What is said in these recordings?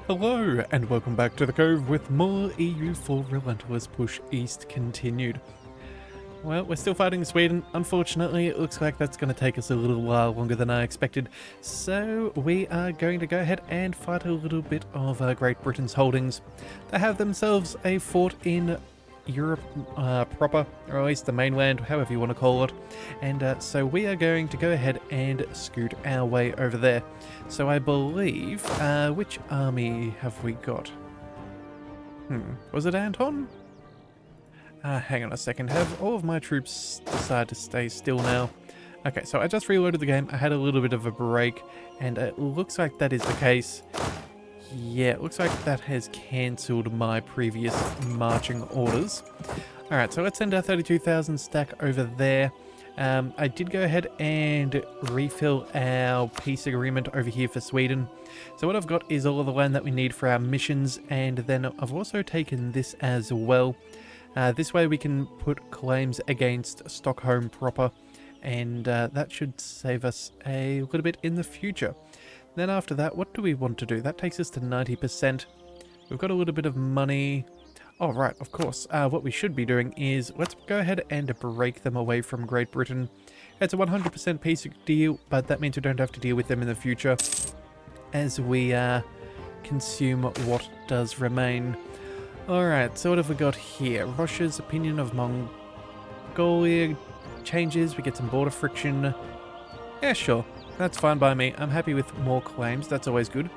Hello, and welcome back to the Cove with more EU for Relentless Push East continued. Well, we're still fighting Sweden. Unfortunately, it looks like that's going to take us a little while longer than I expected. So we are going to go ahead and fight a little bit of Great Britain's holdings. They have themselves a fort in Europe proper, or at least the mainland, however you want to call it. And so we are going to go ahead and scoot our way over there. So I believe, which army have we got? Was it Anton? Hang on a second. Have all of my troops decided to stay still now? Okay, so I just reloaded the game. I had a little bit of a break, and it looks like that is the case. Yeah, it looks like that has cancelled my previous marching orders. Alright, so let's send our 32,000 stack over there. I did go ahead and refill our peace agreement over here for Sweden. So what I've got is all of the land that we need for our missions, and then I've also taken this as well. This way we can put claims against Stockholm proper, and that should save us a little bit in the future. Then after that, what do we want to do? That takes us to 90%. We've got a little bit of money. Oh, right, of course. What we should be doing is, let's go ahead and break them away from Great Britain. It's a 100% peace deal, but that means we don't have to deal with them in the future as we consume what does remain. Alright, so what have we got here? Russia's opinion of Mongolia changes. We get some border friction. Yeah, sure. That's fine by me. I'm happy with more claims. That's always good.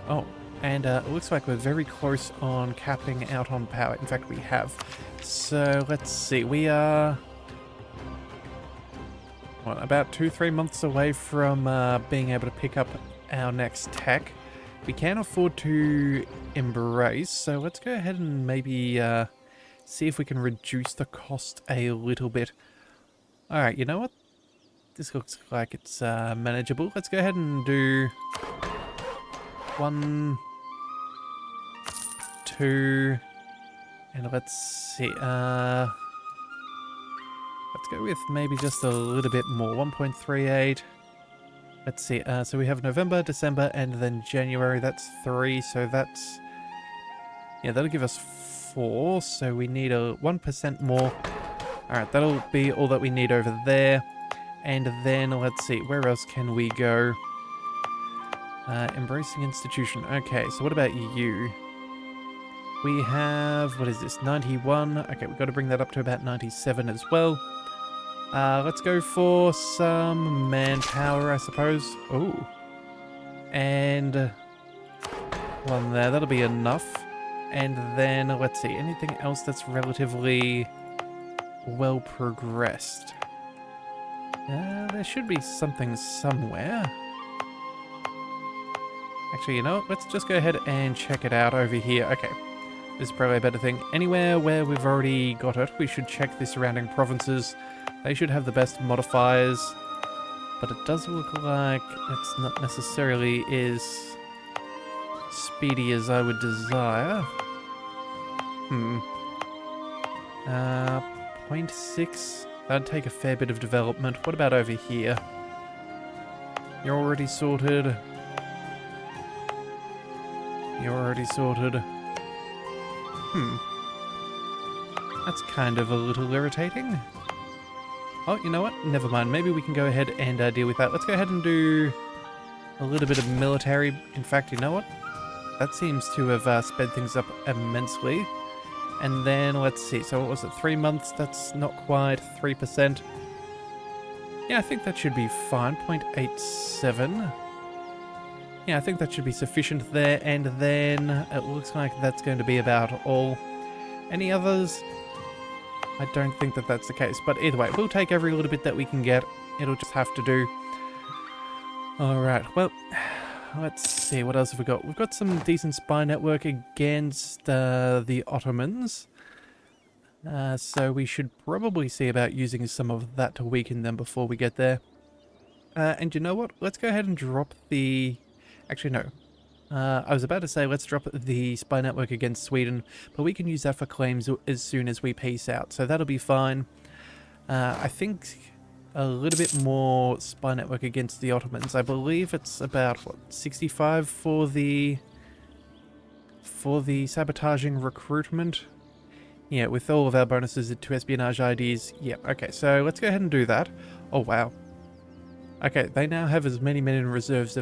Oh, and it looks like we're very close on capping out on power. In fact, we have. So, let's see. We are about 2-3 months away from being able to pick up our next tech. We can afford to embrace, so let's go ahead and maybe see if we can reduce the cost a little bit. Alright, you know what? This looks like it's manageable. Let's go ahead and do 1, 2, and let's see. Let's go with maybe just a little bit more. 1.38. Let's see, so we have November, December, and then January. That's 3, so that's... yeah, that'll give us 4, so we need a 1% more. Alright, that'll be all that we need over there. And then, let's see, where else can we go? Embracing institution. Okay, so what about you? We have, what is this, 91? Okay, we've got to bring that up to about 97 as well. Let's go for some manpower, I suppose. Oh. And one there, that'll be enough. And then, let's see, anything else that's relatively well progressed? There should be something somewhere. Actually, you know what? Let's just go ahead and check it out over here. Okay, this is probably a better thing. Anywhere where we've already got it, we should check the surrounding provinces. They should have the best modifiers, but it does look like it's not necessarily as speedy as I would desire. 0.6. That'd take a fair bit of development. What about over here? You're already sorted. You're already sorted. That's kind of a little irritating. Oh, you know what? Never mind. Maybe we can go ahead and deal with that. Let's go ahead and do a little bit of military. In fact, you know what? That seems to have sped things up immensely. And then, let's see. So what was it? 3 months? That's not quite 3%. Yeah, I think that should be fine. 0.87. Yeah, I think that should be sufficient there. And then it looks like that's going to be about all. Any others? I don't think that that's the case, but either way, we'll take every little bit that we can get. It'll just have to do. Alright, well, let's see, what else have we got? We've got some decent spy network against the Ottomans. So we should probably see about using some of that to weaken them before we get there. And you know what? Let's go ahead and drop the... Actually, no. I was about to say let's drop the spy network against Sweden, but we can use that for claims as soon as we peace out, so that'll be fine. I think a little bit more spy network against the Ottomans. I believe it's about, what, 65 for the for the sabotaging recruitment. Yeah, with all of our bonuses to espionage IDs. Yeah, okay, so let's go ahead and do that. Oh, wow. Okay, they now have as many men in reserves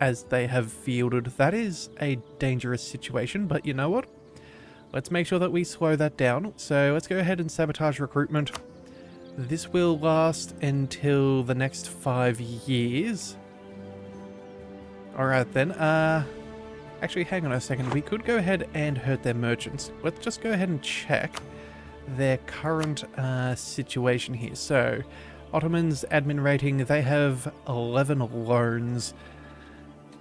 as they have fielded. That is a dangerous situation, but you know what? Let's make sure that we slow that down. So let's go ahead and sabotage recruitment. This will last until the next 5 years. Alright then, actually, hang on a second. We could go ahead and hurt their merchants. Let's just go ahead and check their current situation here. So, Ottoman's admin rating, they have 11 loans.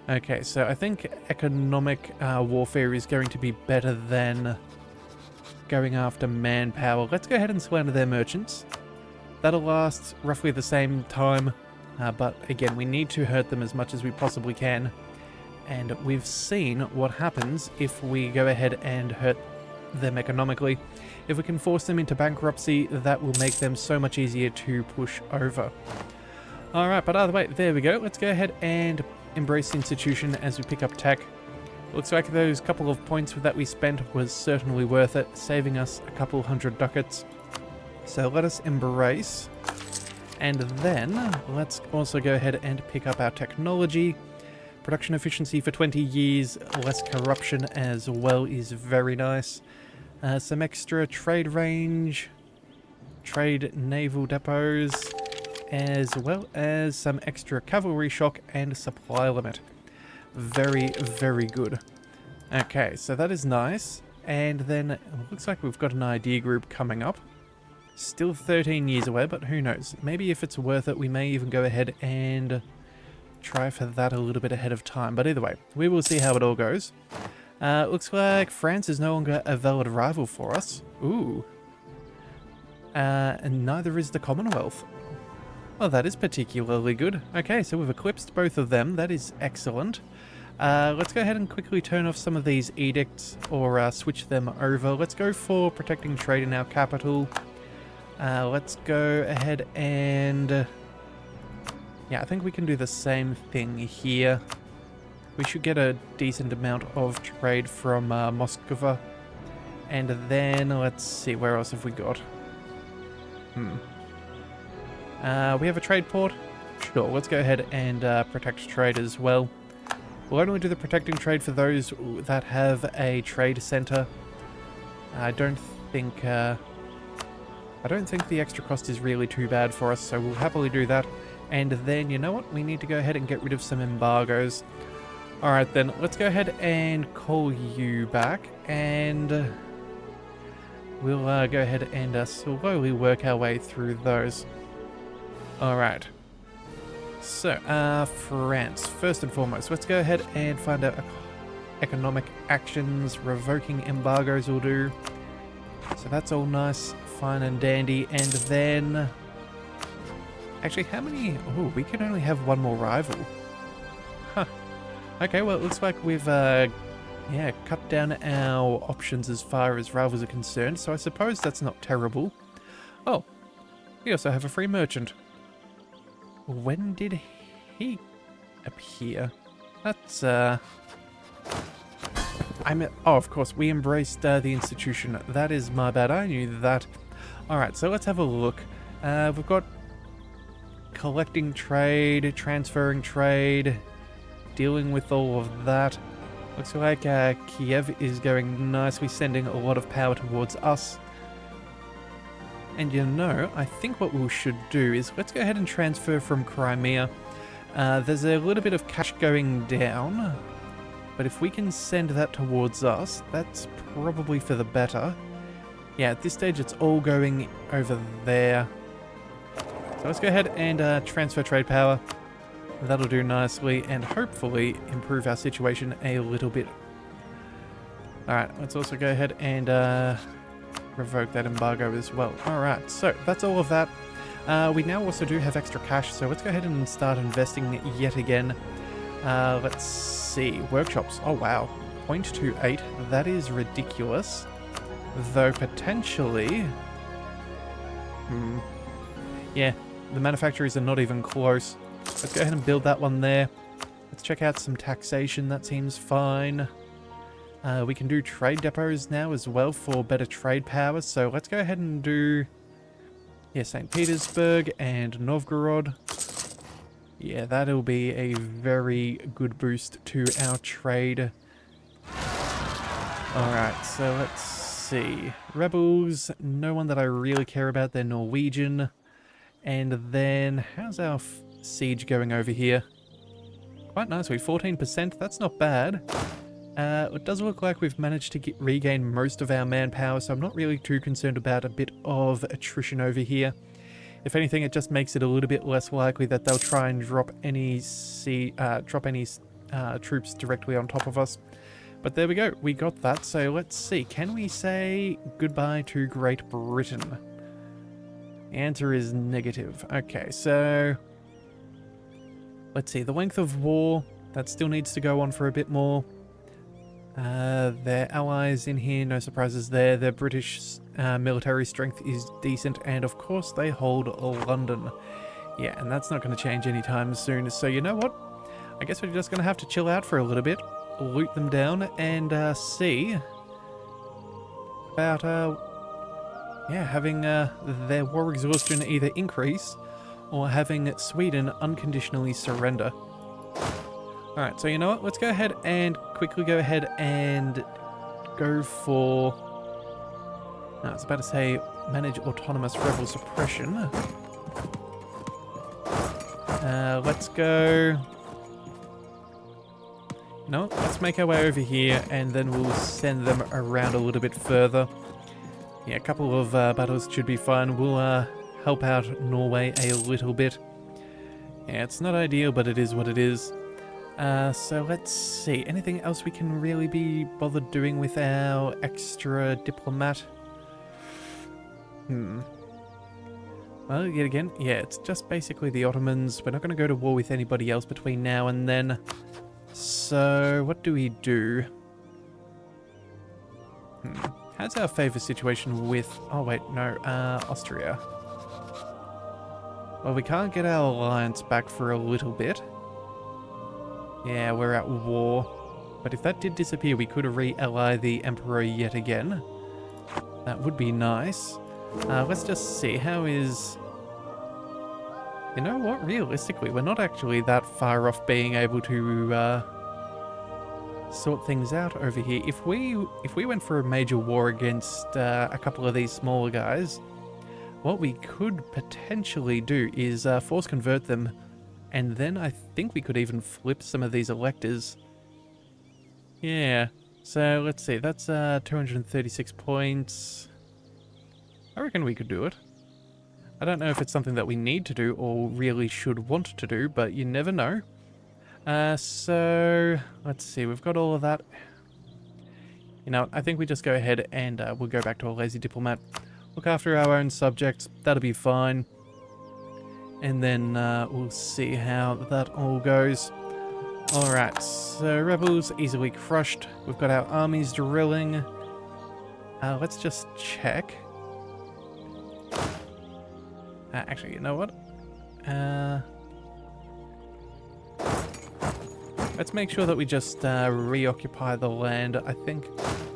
Okay, so I think economic warfare is going to be better than going after manpower. Let's go ahead and slander their merchants. That'll last roughly the same time, but again, we need to hurt them as much as we possibly can. And we've seen what happens if we go ahead and hurt them economically. If we can force them into bankruptcy, that will make them so much easier to push over. Alright, but either way, there we go. Let's go ahead and embrace the institution as we pick up tech. Looks like those couple of points that we spent was certainly worth it, saving us a couple hundred ducats. So let us embrace. And then let's also go ahead and pick up our technology. Production efficiency for 20 years, less corruption as well is very nice. Some extra trade range, trade naval depots, as well as some extra cavalry shock and supply limit. Very, very good. Okay, so that is nice. And then it looks like we've got an idea group coming up. Still 13 years away, but who knows? Maybe if it's worth it, we may even go ahead and try for that a little bit ahead of time. But either way, we will see how it all goes. Looks like France is no longer a valid rival for us. Ooh. And neither is the Commonwealth. Well, that is particularly good. Okay, so we've eclipsed both of them. That is excellent. Let's go ahead and quickly turn off some of these edicts or switch them over. Let's go for protecting trade in our capital. Let's go ahead and... yeah, I think we can do the same thing here. We should get a decent amount of trade from Moskva. And then, let's see, where else have we got? We have a trade port? Sure, let's go ahead and protect trade as well. We'll only do the protecting trade for those that have a trade center. I don't think the extra cost is really too bad for us, so we'll happily do that. And then, you know what? We need to go ahead and get rid of some embargoes. Alright then, let's go ahead and call you back, and we'll go ahead and slowly work our way through those. Alright. So, France. First and foremost, let's go ahead and find out economic actions. Revoking embargoes will do. So that's all nice, fine and dandy. And then... actually, how many... oh, we can only have one more rival. Huh. Okay, well, it looks like we've, yeah, cut down our options as far as rivals are concerned, so I suppose that's not terrible. Oh, we also have a free merchant. When did he appear? That's, oh, of course, we embraced the institution. That is my bad, I knew that. Alright, so let's have a look. We've got collecting trade, transferring trade, dealing with all of that. Looks like Kiev is going nicely, sending a lot of power towards us. And you know, I think what we should do is let's go ahead and transfer from Crimea. There's a little bit of cash going down, but if we can send that towards us, that's probably for the better. Yeah, at this stage it's all going over there. So let's go ahead and transfer trade power. That'll do nicely and hopefully improve our situation a little bit. Alright, let's also go ahead and revoke that embargo as well. Alright, so that's all of that. We now also do have extra cash, so let's go ahead and start investing yet again. Let's see, workshops. Oh wow, 0.28. That is ridiculous. Though potentially... yeah, the manufacturers are not even close. Let's go ahead and build that one there. Let's check out some taxation. That seems fine. We can do trade depots now as well for better trade power. So let's go ahead and do, yeah, St. Petersburg and Novgorod. Yeah, that'll be a very good boost to our trade. Alright, so let's see. Rebels, no one that I really care about. They're Norwegian. And then, how's our siege going over here? Quite nicely, 14%. That's not bad. It does look like we've managed to regain most of our manpower, so I'm not really too concerned about a bit of attrition over here. If anything, it just makes it a little bit less likely that they'll try and drop any troops directly on top of us. But there we go, we got that. So let's see, can we say goodbye to Great Britain? The answer is negative. Okay, so let's see, the length of war, that still needs to go on for a bit more. Their allies in here, no surprises there. Their British military strength is decent, and of course they hold London. Yeah, and that's not going to change anytime soon. So you know what? I guess we're just going to have to chill out for a little bit, loot them down, and see about yeah, having their war exhaustion either increase or having Sweden unconditionally surrender. Alright, so you know what? Let's go ahead and quickly go for... I was about to say manage autonomous rebel suppression. Let's go... No, let's make our way over here and then we'll send them around a little bit further. Yeah, a couple of battles should be fine. We'll help out Norway a little bit. Yeah, it's not ideal, but it is what it is. So let's see. Anything else we can really be bothered doing with our extra diplomat? Well, yet again, yeah, it's just basically the Ottomans. We're not going to go to war with anybody else between now and then. So, what do we do? How's our favour situation with... Oh, wait, no, Austria. Well, we can't get our alliance back for a little bit. Yeah, we're at war. But if that did disappear, we could re-ally the Emperor yet again. That would be nice. Let's just see, how is... You know what, realistically, we're not actually that far off being able to sort things out over here. If we went for a major war against a couple of these smaller guys, what we could potentially do is force convert them. And then I think we could even flip some of these electors. Yeah, so let's see, that's 236 points. I reckon we could do it. I don't know if it's something that we need to do or really should want to do, but you never know. So, let's see, we've got all of that. You know, I think we just go ahead and we'll go back to a lazy diplomat. Look after our own subjects, that'll be fine. And then we'll see how that all goes. Alright, so rebels easily crushed. We've got our armies drilling. Let's just check. Actually, you know what? Let's make sure that we just reoccupy the land. I think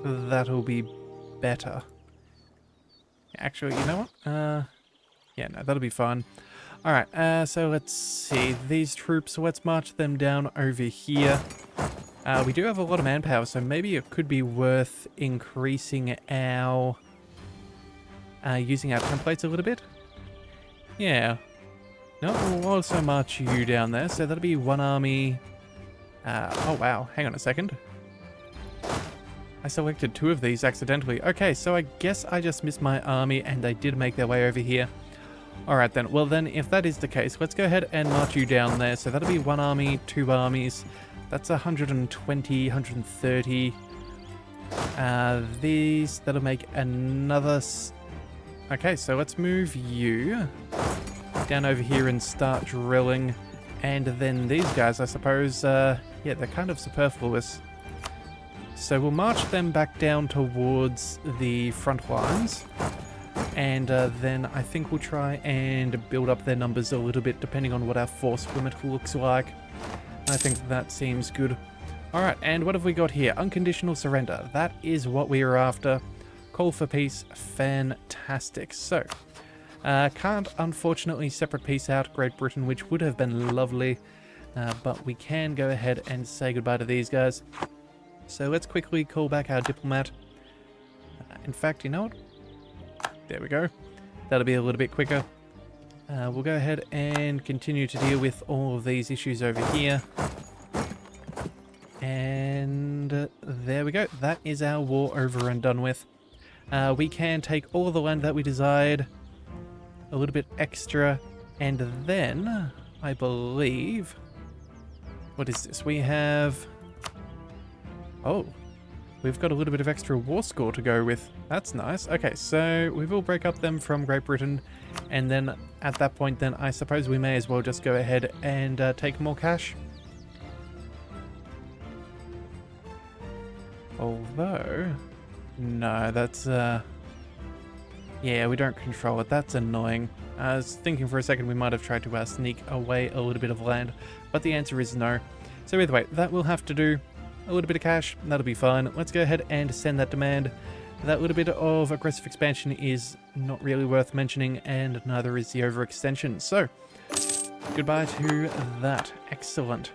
that'll be better. Actually, you know what? Yeah, no, that'll be fine. Alright, so let's see. These troops, let's march them down over here. We do have a lot of manpower, so maybe it could be worth increasing our... using our templates a little bit. Yeah. No, we'll also march you down there, so that'll be one army... oh wow, hang on a second. I selected two of these accidentally. Okay, so I guess I just missed my army and they did make their way over here. Alright then, well then, if that is the case, let's go ahead and march you down there. So that'll be one army, two armies. That's 120, 130. These, that'll make another... Okay, so let's move you down over here and start drilling. And then these guys, I suppose, yeah, they're kind of superfluous. So we'll march them back down towards the front lines. And then I think we'll try and build up their numbers a little bit depending on what our force limit looks like. I think that seems good. Alright, and what have we got here? Unconditional surrender. That is what we are after. Call for peace. Fantastic. So, can't unfortunately separate peace out Great Britain, which would have been lovely. But we can go ahead and say goodbye to these guys. So let's quickly call back our diplomat. In fact, you know what? There we go. That'll be a little bit quicker. We'll go ahead and continue to deal with all of these issues over here. And there we go. That is our war over and done with. We can take all of the land that we desired, a little bit extra, and then I believe... What is this? We have... Oh, we've got a little bit of extra war score to go with. That's nice. Okay, so we will break up them from Great Britain, and then at that point, then I suppose we may as well just go ahead and take more cash. Although, no, that's, yeah, we don't control it. That's annoying. I was thinking for a second we might have tried to sneak away a little bit of land, but the answer is no. So either way, that will have to do. A little bit of cash, that'll be fine. Let's go ahead and send that demand. That little bit of aggressive expansion is not really worth mentioning, and neither is the overextension. So, goodbye to that. Excellent.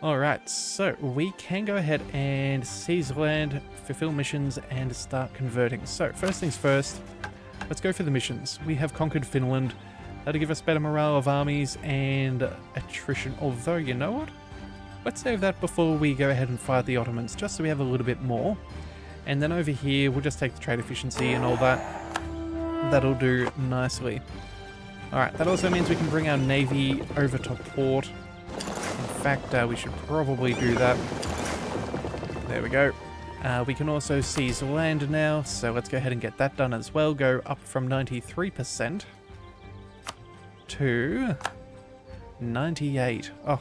Alright, so we can go ahead and seize land, fulfill missions, and start converting. So, first things first, let's go for the missions. We have conquered Finland. That'll give us better morale of armies and attrition. Although, you know what? Let's save that before we go ahead and fight the Ottomans, just so we have a little bit more. And then over here, we'll just take the trade efficiency and all that. That'll do nicely. Alright, that also means we can bring our navy over to port. In fact, we should probably do that. There we go. We can also seize land now, so let's go ahead and get that done as well. Go up from 93% to 98. Oh,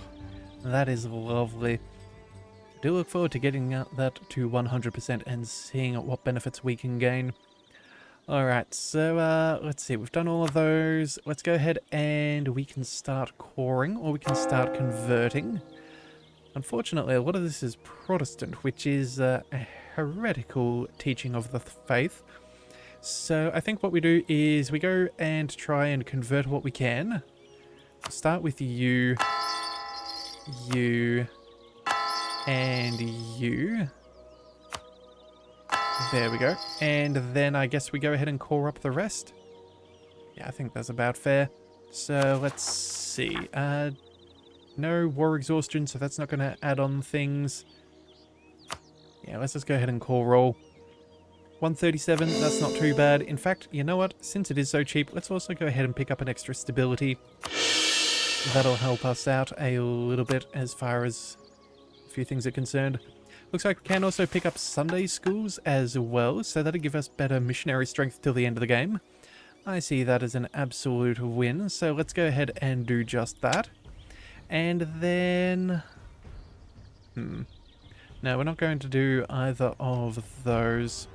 that is lovely. Do look forward to getting that to 100% and seeing what benefits we can gain. Alright, so let's see, we've done all of those. Let's go ahead and we can start coring, or we can start converting. Unfortunately, a lot of this is Protestant, which is a heretical teaching of the faith. So I think what we do is we go and try and convert what we can. Start with you, you, and you. There we go. And then I guess we go ahead and core up the rest. Yeah, I think that's about fair. So let's see. No war exhaustion, so that's not going to add on things. Yeah, let's just go ahead and core roll. 137, that's not too bad. In fact, you know what? Since it is so cheap, let's also go ahead and pick up an extra stability. That'll help us out a little bit as far as a few things are concerned. Looks like we can also pick up Sunday schools as well, so that'll give us better missionary strength till the end of the game. I see that as an absolute win, so let's go ahead and do just that. And then... No, we're not going to do either of those.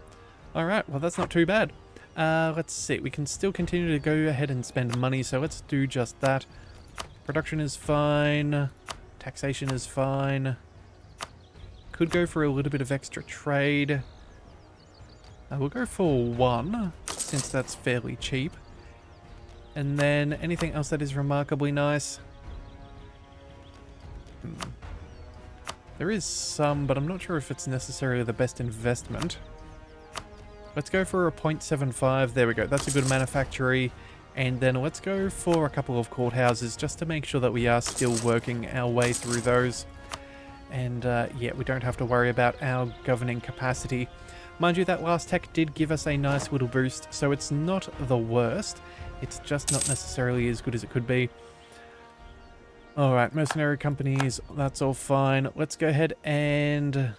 Alright, well that's not too bad. Let's see, we can still continue to go ahead and spend money, so let's do just that. Production is fine. Taxation is fine. Could go for a little bit of extra trade. We'll go for 1, since that's fairly cheap. And then anything else that is remarkably nice? There is some, but I'm not sure if it's necessarily the best investment. Let's go for a 0.75. There we go. That's a good manufactory. And then let's go for a couple of courthouses just to make sure that we are still working our way through those. And yeah, we don't have to worry about our governing capacity. Mind you, that last tech did give us a nice little boost, so it's not the worst. It's just not necessarily as good as it could be. Alright, mercenary companies, that's all fine. Let's go ahead and...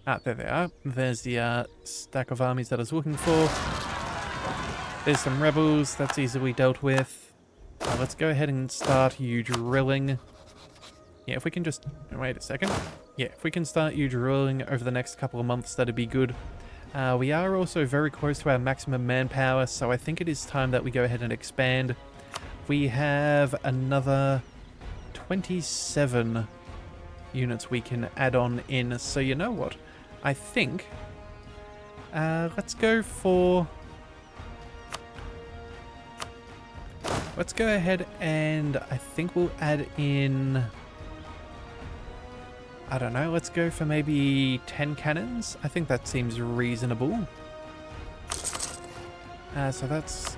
Ah, there they are. There's the stack of armies that I was looking for. There's some rebels, that's easily dealt with. Let's go ahead and start you drilling. Yeah, if we can just... Wait a second. Yeah, if we can start you drilling over the next couple of months, that'd be good. We are also very close to our maximum manpower, so I think it is time that we go ahead and expand. We have another 27 units we can add on in. So you know what? I think let's go ahead and I think we'll add in, I don't know, let's go for maybe 10 cannons. I think that seems reasonable. So that's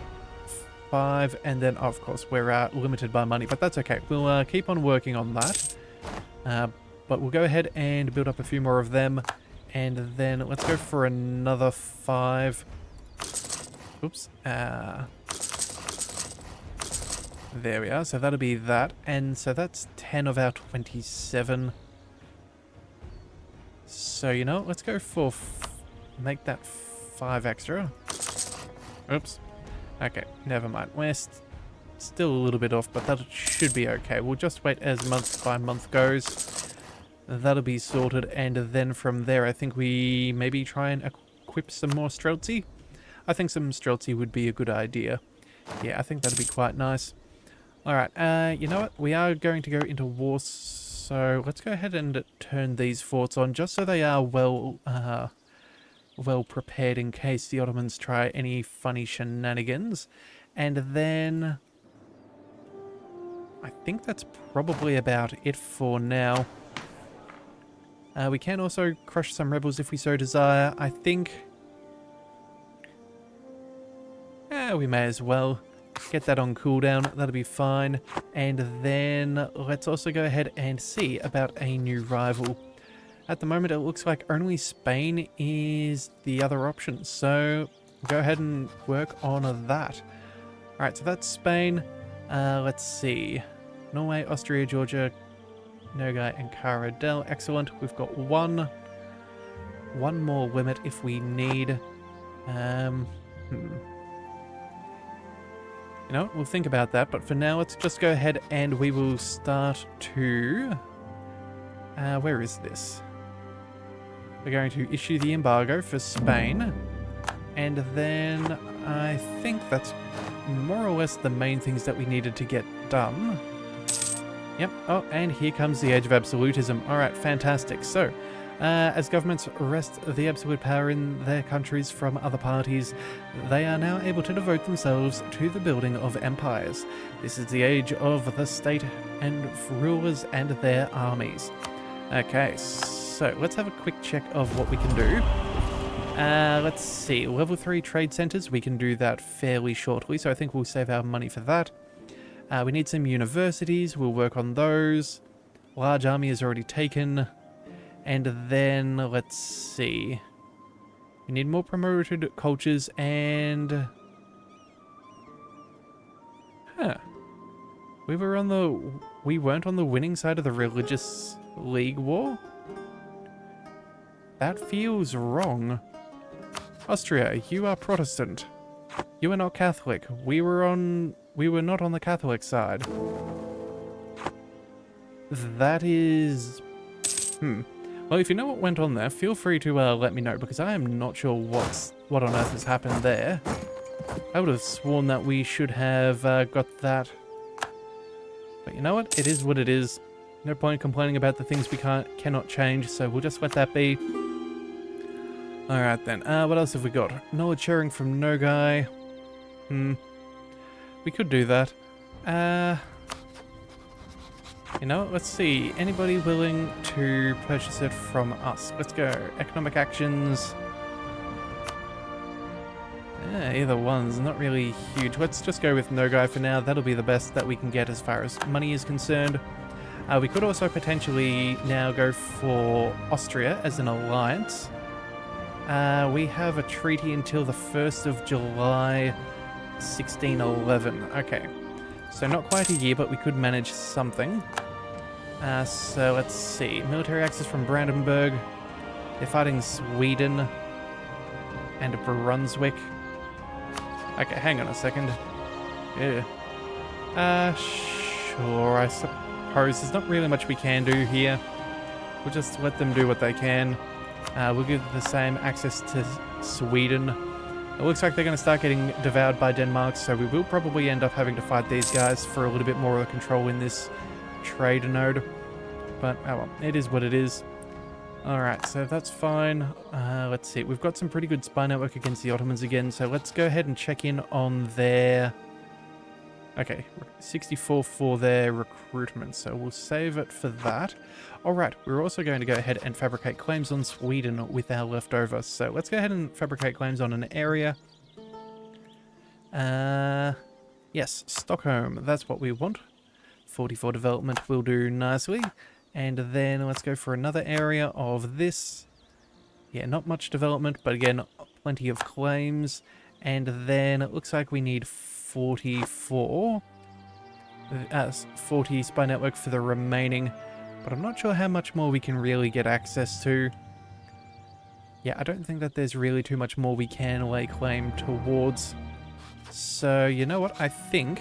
5, and then of course we're limited by money, but that's okay. We'll keep on working on that. But we'll go ahead and build up a few more of them, and then let's go for another 5. Oops. There we are. So that'll be that, and so that's 10 of our 27. So you know, let's go for make that 5 extra. Oops. Okay, never mind. We're still a little bit off, but that should be okay. We'll just wait as month by month goes. That'll be sorted, and then from there, I think we maybe try and equip some more Streltsy. I think some Streltsy would be a good idea. Yeah, I think that'd be quite nice. Alright, you know what? We are going to go into war, so let's go ahead and turn these forts on, just so they are well prepared in case the Ottomans try any funny shenanigans. And then I think that's probably about it for now. We can also crush some rebels if we so desire. I think we may as well get that on cooldown. That'll be fine. And then let's also go ahead and see about a new rival. At the moment, it looks like only Spain is the other option, so go ahead and work on that. Alright, so that's Spain. Let's see. Norway, Austria, Georgia, Nogai, and Karadel. Excellent. We've got one more limit if we need. You know, we'll think about that, but for now, let's just go ahead and we will start to... where is this? We're going to issue the embargo for Spain, and then I think that's more or less the main things that we needed to get done. Yep. Oh, and here comes the age of absolutism. Alright, fantastic. So, as governments wrest the absolute power in their countries from other parties, they are now able to devote themselves to the building of empires. This is the age of the state and rulers and their armies. Okay, so let's have a quick check of what we can do. Let's see, level 3 trade centers, we can do that fairly shortly, so I think we'll save our money for that. We need some universities, we'll work on those. Large army is already taken. And then, let's see. We need more promoted cultures and... We weren't on the winning side of the religious league war? That feels wrong. Austria, you are Protestant. You are not Catholic. We were not on the Catholic side. That is... Well, if you know what went on there, feel free to let me know, because I am not sure what on earth has happened there. I would have sworn that we should have got that. But you know what? It is what it is. No point complaining about the things we cannot change, so we'll just let that be. Alright then, what else have we got? Knowledge sharing from Nogai. We could do that. You know what, let's see. Anybody willing to purchase it from us? Let's go. Economic actions. Either one's not really huge. Let's just go with Nogai for now. That'll be the best that we can get as far as money is concerned. We could also potentially now go for Austria as an alliance. We have a treaty until the 1st of July 1611. Okay. So not quite a year, but we could manage something. So let's see. Military access from Brandenburg. They're fighting Sweden and Brunswick. Okay, hang on a second. Yeah. Sure, I suppose. There's not really much we can do here. We'll just let them do what they can. We'll give the same access to Sweden. It looks like they're going to start getting devoured by Denmark, so we will probably end up having to fight these guys for a little bit more control in this trade node. But, oh well, it is what it is. Alright, so that's fine. Let's see. We've got some pretty good spy network against the Ottomans again, so let's go ahead and check in on their... Okay, 64 for their recruitment, so we'll save it for that. Alright, we're also going to go ahead and fabricate claims on Sweden with our leftovers. So let's go ahead and fabricate claims on an area. Yes, Stockholm, that's what we want. 44 development will do nicely. And then let's go for another area of this. Yeah, not much development, but again, plenty of claims. And then it looks like we need 40 spy network for the remaining, but I'm not sure how much more we can really get access to. Yeah, I don't think that there's really too much more we can lay claim towards. So, you know what, I think...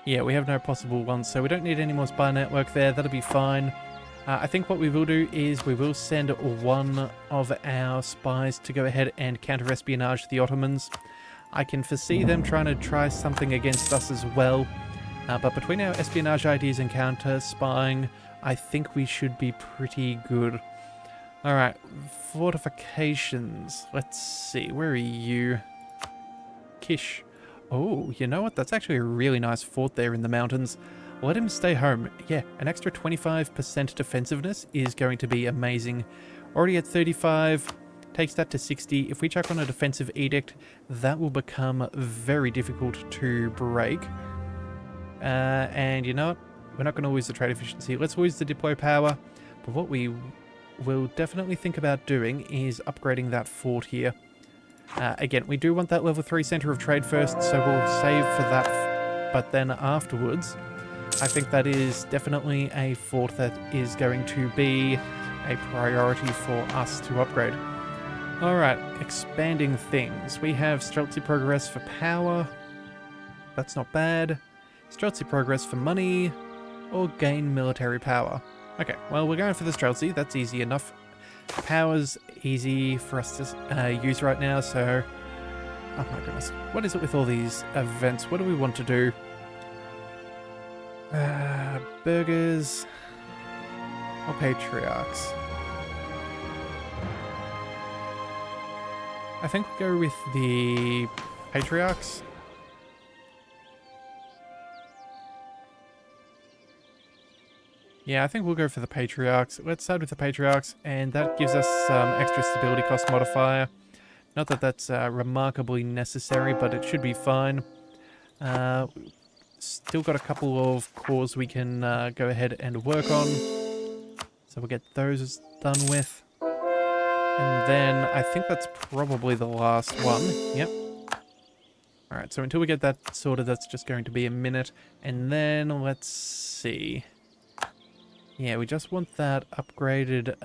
Yeah, we have no possible ones, so we don't need any more spy network there, that'll be fine. I think what we will do is we will send one of our spies to go ahead and counter-espionage the Ottomans. I can foresee them try something against us as well. But between our espionage ideas and counter-spying, I think we should be pretty good. Alright, fortifications. Let's see, where are you? Kish. Oh, you know what? That's actually a really nice fort there in the mountains. Let him stay home. Yeah, an extra 25% defensiveness is going to be amazing. Already at 35, takes that to 60. If we chuck on a defensive edict, that will become very difficult to break. And you know what? We're not going to lose the trade efficiency. Let's lose the deploy power. But what we will definitely think about doing is upgrading that fort here. Again, we do want that level 3 center of trade first, so we'll save for that. But then afterwards... I think that is definitely a fort that is going to be a priority for us to upgrade. Alright, expanding things. We have Streltsy Progress for power. That's not bad. Streltsy Progress for money. Or gain military power. Okay, well, we're going for the Streltsy. That's easy enough. Power's easy for us to use right now, so... Oh my goodness. What is it with all these events? What do we want to do? Burgers or patriarchs? I think we'll go with the patriarchs. Yeah, I think we'll go for the patriarchs. Let's start with the patriarchs, and that gives us some extra stability cost modifier. Not that that's remarkably necessary, but it should be fine. Still got a couple of cores we can go ahead and work on. So we'll get those done with. And then I think that's probably the last one. Yep. Alright, so until we get that sorted, that's just going to be a minute. And then let's see. Yeah, we just want that upgraded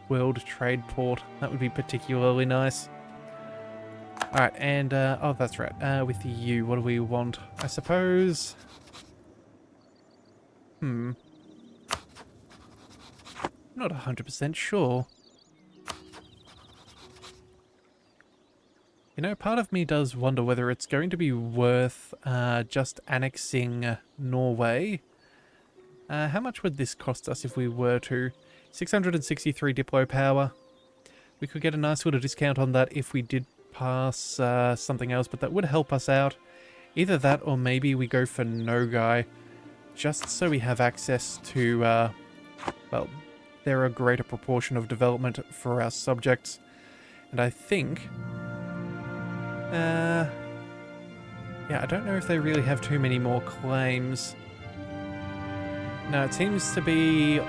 world trade port. That would be particularly nice. Alright, and, oh, that's right. With you, what do we want? I suppose... Not 100% sure. You know, part of me does wonder whether it's going to be worth just annexing Norway. How much would this cost us if we were to? 663 diplo power. We could get a nice little discount on that if we did pass something else, but that would help us out. Either that or maybe we go for Nogai, just so we have access to, well, there are a greater proportion of development for our subjects. And I think... yeah, I don't know if they really have too many more claims. No, it seems to be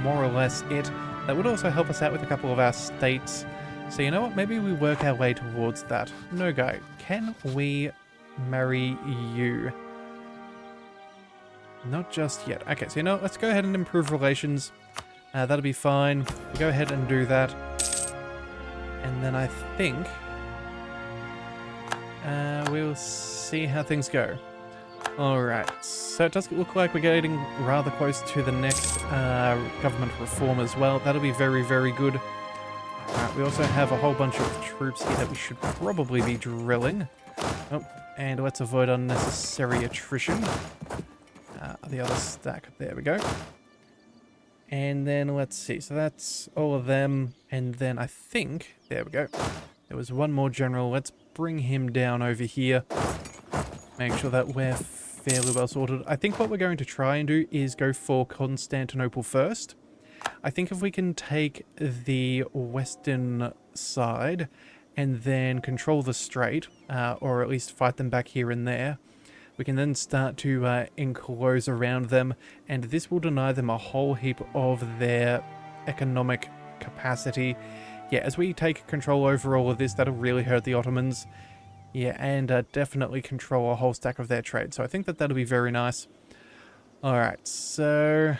more or less it. That would also help us out with a couple of our states. So you know what, maybe we work our way towards that. Nogai, can we marry you? Not just yet. Okay, so you know what, let's go ahead and improve relations. That'll be fine. We'll go ahead and do that. And then I think... we'll see how things go. Alright, so it does look like we're getting rather close to the next government reform as well. That'll be very, very good. Alright, we also have a whole bunch of troops here that we should probably be drilling. Oh, and let's avoid unnecessary attrition. the other stack. There we go. And then let's see. So that's all of them. And then I think, there we go. There was one more general. Let's bring him down over here. Make sure that we're fairly well sorted. I think what we're going to try and do is go for Constantinople first. I think if we can take the western side and then control the strait, or at least fight them back here and there, we can then start to enclose around them, and this will deny them a whole heap of their economic capacity. Yeah, as we take control over all of this, that'll really hurt the Ottomans. Yeah, and definitely control a whole stack of their trade. So I think that that'll be very nice. Alright, so...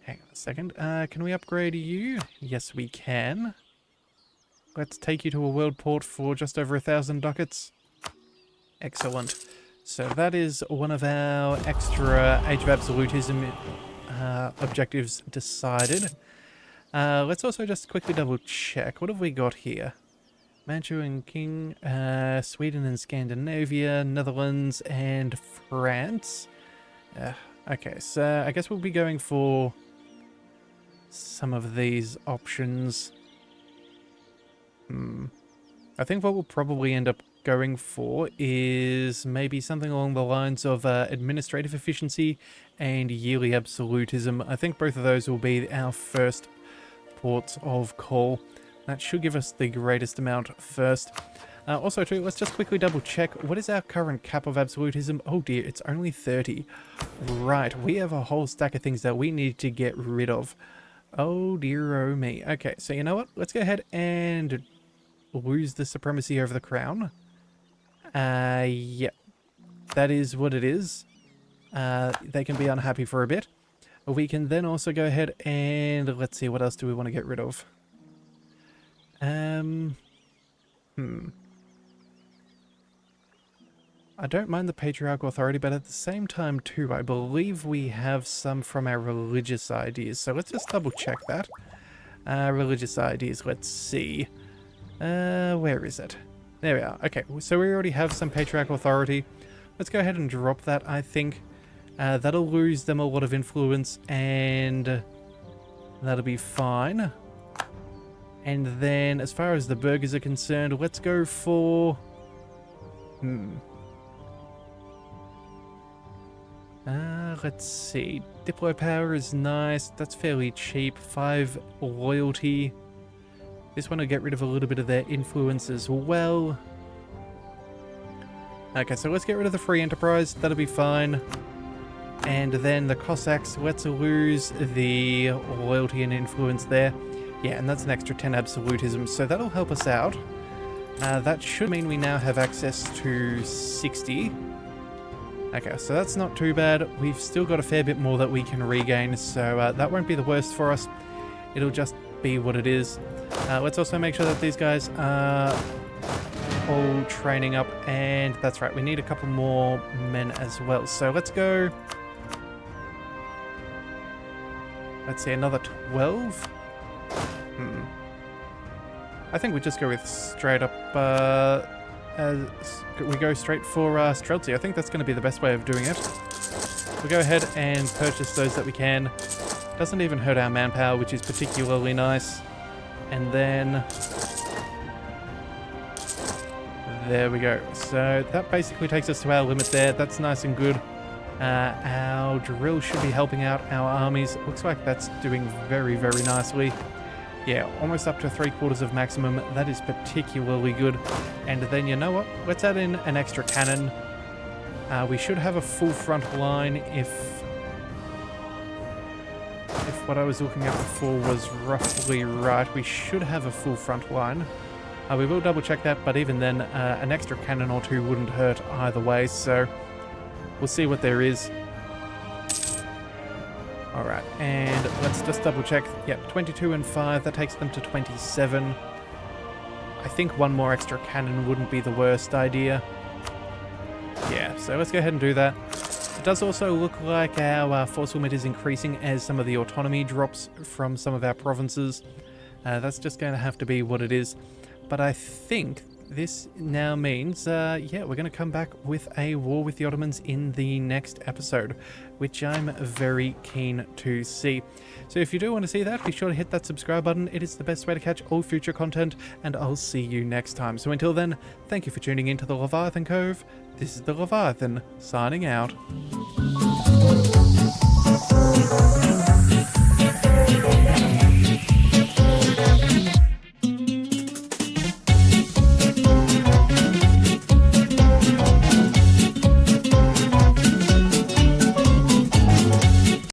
hang on a second. Can we upgrade you? Yes, we can. Let's take you to a world port for just over 1,000 ducats. Excellent. So that is one of our extra Age of Absolutism objectives decided. Let's also just quickly double check. What have we got here? Manchu and King, Sweden and Scandinavia, Netherlands and France. Okay, so I guess we'll be going for some of these options. I think what we'll probably end up going for is maybe something along the lines of administrative efficiency and yearly absolutism. I think both of those will be our first ports of call. That should give us the greatest amount first. Also too, let's just quickly double check. What is our current cap of absolutism? Oh dear, it's only 30. Right, we have a whole stack of things that we need to get rid of. Oh dear, oh me. Okay, so you know what? Let's go ahead and lose the supremacy over the crown. Yeah, that is what it is. They can be unhappy for a bit. We can then also go ahead and let's see, what else do we want to get rid of? I don't mind the patriarchal authority, but at the same time too, I believe we have some from our religious ideas. So let's just double check that. Religious ideas, let's see. Where is it? There we are. Okay, so we already have some patriarchal authority. Let's go ahead and drop that, I think. That'll lose them a lot of influence, and that'll be fine. And then, as far as the burghers are concerned, let's go for... let's see. Diplo power is nice. That's fairly cheap. 5 loyalty. This one will get rid of a little bit of their influence as well. Okay, so let's get rid of the free enterprise. That'll be fine. And then the Cossacks, let's lose the loyalty and influence there. Yeah, and that's an extra 10 absolutism, so that'll help us out. That should mean we now have access to 60. Okay, so that's not too bad. We've still got a fair bit more that we can regain, so that won't be the worst for us. It'll just be what it is. Let's also make sure that these guys are all training up, and that's right, we need a couple more men as well. So let's go... let's see, another 12? I think we just go with straight up, we go straight for Streltsy. I think that's going to be the best way of doing it. We'll go ahead and purchase those that we can. Doesn't even hurt our manpower, which is particularly nice. And then... there we go. So that basically takes us to our limit there. That's nice and good. Our drill should be helping out our armies. Looks like that's doing very, very nicely. Yeah, almost up to 3/4 of maximum. That is particularly good. And then, you know what? Let's add in an extra cannon. We should have a full front line if what I was looking at before was roughly right. We should have a full front line. We will double check that, but even then, an extra cannon or two wouldn't hurt either way, so we'll see what there is. Alright, and let's just double check. Yep, 22 and 5, that takes them to 27. I think one more extra cannon wouldn't be the worst idea. Yeah, so let's go ahead and do that. It does also look like our force limit is increasing as some of the autonomy drops from some of our provinces. That's just going to have to be what it is. But I think this now means, yeah, we're going to come back with a war with the Ottomans in the next episode, which I'm very keen to see. So if you do want to see that, be sure to hit that subscribe button. It is the best way to catch all future content, and I'll see you next time. So until then, thank you for tuning in to the Leviathan Cove. This is the Leviathan, signing out.